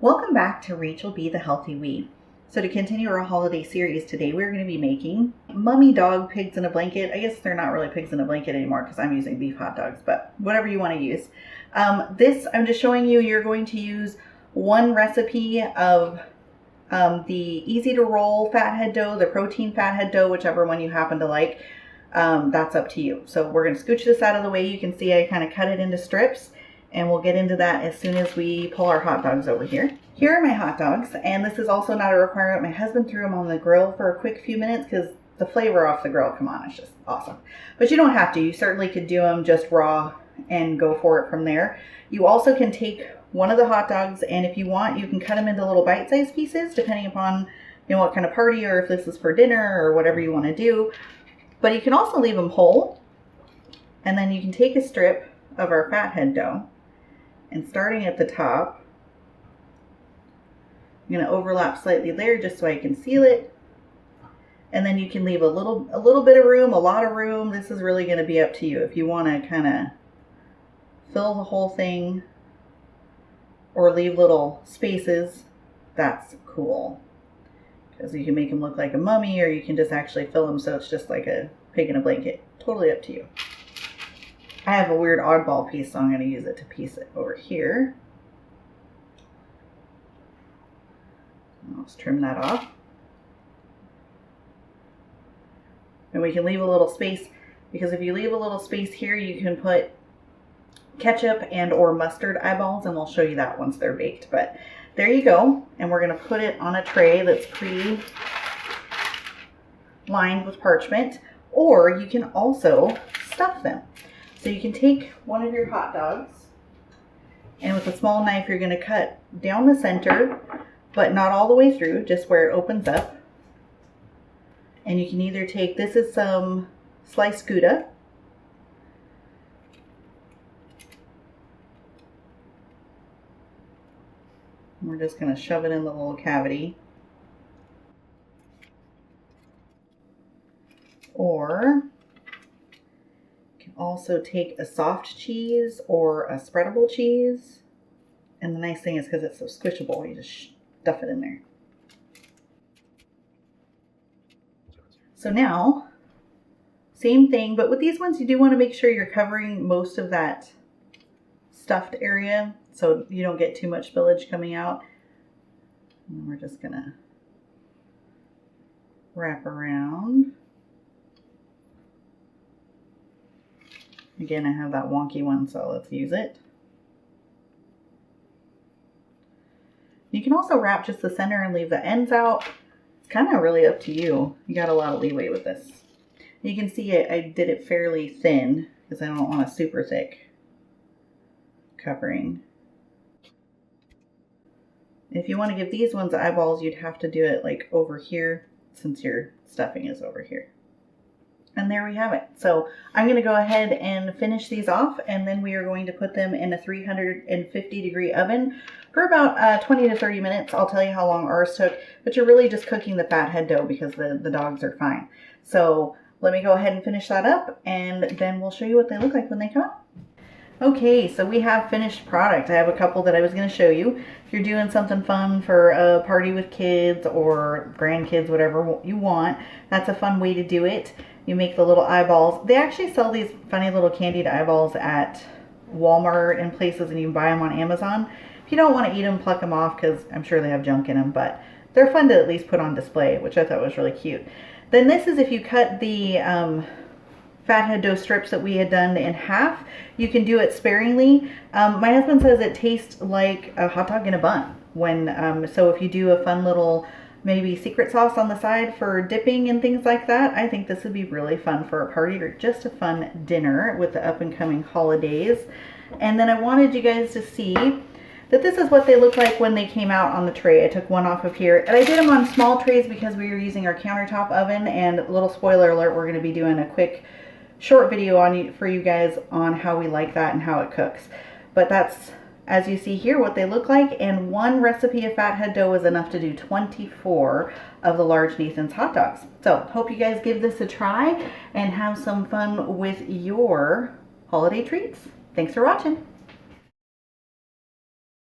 Welcome back to Rachel B. the Healthy Wee. So to continue our holiday series today, we're going to be making mummy dog pigs in a blanket. I guess they're not really pigs in a blanket anymore because I'm using beef hot dogs, but whatever you want to use. This, I'm just showing you, you're going to use one recipe of the easy to roll fathead dough, the protein fathead dough, whichever one you happen to like. That's up to you. So we're going to scooch this out of the way. You can see I kind of cut it into strips. And we'll get into that as soon as we pull our hot dogs over here. Here are my hot dogs, and this is also not a requirement. My husband threw them on the grill for a quick few minutes because the flavor off the grill, come on, it's just awesome. But you don't have to. You certainly could do them just raw and go for it from there. You also can take one of the hot dogs, and if you want, you can cut them into little bite-sized pieces, depending upon what kind of party, or if this is for dinner or whatever you want to do. But you can also leave them whole, and then you can take a strip of our fathead dough. And starting at the top, I'm going to overlap slightly there just so I can seal it. And then you can leave a little bit of room, a lot of room. This is really going to be up to you. If you want to kind of fill the whole thing or leave little spaces, that's cool. Because you can make them look like a mummy, or you can just actually fill them so it's just like a pig in a blanket. Totally up to you. I have a weird oddball piece, so I'm going to use it to piece it over here. Let's trim that off. And we can leave a little space, because if you leave a little space here, you can put ketchup and or mustard eyeballs, and we'll show you that once they're baked. But there you go. And we're going to put it on a tray that's pre-lined with parchment, or you can also stuff them. So you can take one of your hot dogs, and with a small knife you're going to cut down the center, but not all the way through, just where it opens up. And you can either take, this is some sliced Gouda. And we're just going to shove it in the little cavity. Or also take a soft cheese or a spreadable cheese. And the nice thing is, because it's so squishable, you just stuff it in there. So now, same thing, but with these ones you do want to make sure you're covering most of that stuffed area so you don't get too much spillage coming out. And we're just gonna wrap around. Again, I have that wonky one, so let's use it. You can also wrap just the center and leave the ends out. It's kind of really up to you. You got a lot of leeway with this. You can see I did it fairly thin because I don't want a super thick covering. If you want to give these ones eyeballs, you'd have to do it like over here, since your stuffing is over here. And there we have it. So I'm going to go ahead and finish these off, and then we are going to put them in a 350-degree oven for about 20 to 30 minutes. I'll tell you how long ours took, but you're really just cooking the fathead dough because the dogs are fine. So let me go ahead and finish that up, and then we'll show you what they look like when they come out. Okay, so we have finished product. I have a couple that I was going to show you. If you're doing something fun for a party with kids or grandkids, whatever you want, that's a fun way to do it. You make the little eyeballs. They actually sell these funny little candied eyeballs at Walmart and places, and you can buy them on Amazon. If you don't want to eat them, pluck them off, because I'm sure they have junk in them, but they're fun to at least put on display, which I thought was really cute. Then this is if you cut the fathead dough strips that we had done in half. You can do it sparingly. My husband says it tastes like a hot dog in a bun. So if you do a fun little maybe secret sauce on the side for dipping and things like that, I think this would be really fun for a party or just a fun dinner with the up and coming holidays. And then I wanted you guys to see that this is what they look like when they came out on the tray. I took one off of here, and I did them on small trays because we were using our countertop oven. And a little spoiler alert, we're going to be doing a quick short video for you guys on how we like that and how it cooks. But that's, as you see here, what they look like. And one recipe of fathead dough is enough to do 24 of the large Nathan's hot dogs. So hope you guys give this a try and have some fun with your holiday treats. Thanks for watching.